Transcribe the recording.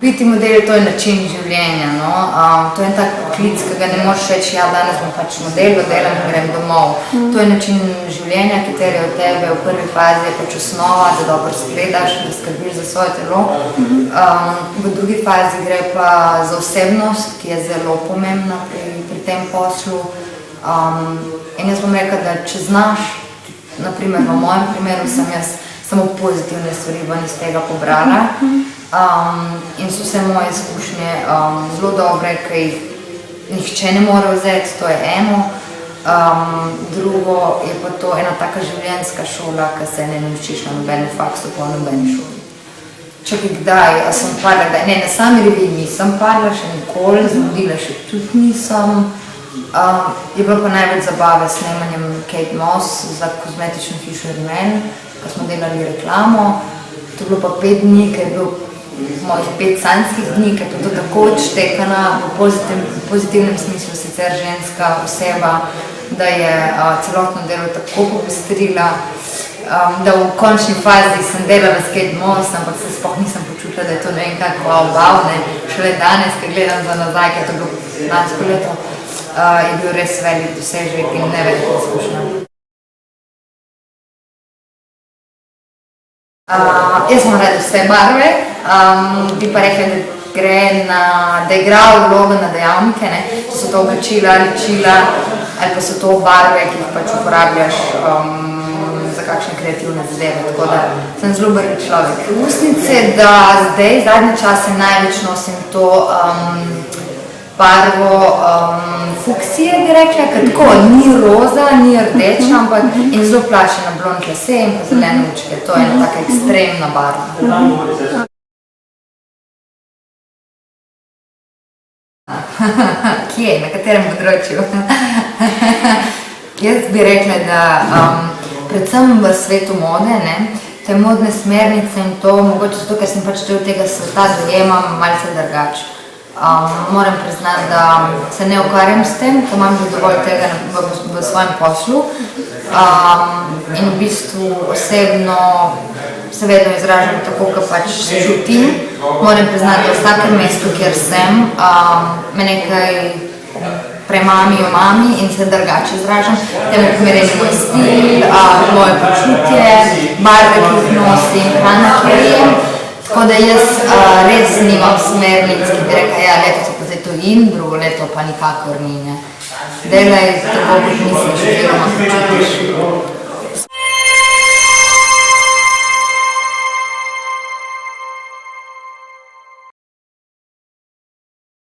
Biti model, to je način življenja, no? To je tak poklic, ki ga ne moreš reči, ja, danes bom pač model, delam in grem domov. To je način življenja, ki terja od tebe v prvi fazi je pač osnova, da dobro izgledaš, da skrbiš za svoje telo. V drugi fazi gre pa za osebnost, ki je zelo pomembna pri tem poslu. In jaz bom rekla, da če znaš, naprimer v mojem primeru sem jaz samo pozitivne stvari ven iz tega pobrala. In so vse moje izkušnje zelo dobre, ki jih nihče ne more vzeti, to je eno. Drugo je pa to ena taka življenjska šola, ki se ne naučiš na nobenem faksu, po nobeni šoli. Čakaj, kdaj, a sem padla, ne, na sami reviji nisem padla, še nikoli, zgodila še tudi nisem. Je bilo pa največ zabave s snemanjem Kate Moss za kozmetično hišo Rimmel, ko smo delali reklamo. To je bilo pa 5 dni, ker je bilo mojih 5 sanjskih dni, ker je to tako odštekana, v pozitivnem smislu sicer ženska oseba, da je celotno delo tako popestrila, da v končni fazi sem delala s Kate Moss, ampak se sploh nisem počutila, da je to ne vem kako obavne. Šele danes, ko gledam za nazaj, ker je to bilo lansko leto, je bil res velik dosežek in neverjetna izkušnja. Jaz sem rada vse barve, bi pa rekla, da igra vlogo na dejavnike, če so to oblačila, ličila ali pa so to barve, ki jih pač uporabljaš za kakšne kreativne zadeve, tako da sem zelo barvi človek. Ustnice, da zdaj, zadnje čase največ nosim to barvo fuksije, bi rekla, ker tako ni roza, ni rdeča, ampak in zelo plašena blond lase in pa zelene očke. To je ena taka ekstremna barva. Kje? Na katerem področju? Jaz bi rekla, da predvsem v svetu mode, te modne smernice in to, mogoče zato, ker sem pač del tega sveta, dojemam malce drugače. Moram priznati, da se ne ukvarjam s tem, ko imam že dovolj tega v svojem poslu in v bistvu osebno se vedno izražam tako, kot pač čutim. Moram priznati, da v vsakem mestu, kjer sem, me nekaj premami, omami in se drugače izražam. Temu primerjeni moj stil, moje počutje, barve, ki jih nosim, hrana, ki jo jem. Tako da jaz res nimam smernic, ki bi rekla, ja, leto se pa zdaj to in, drugo leto pa nikakor ni, ne. Delaj tako, kot misliš, oziroma počutiš.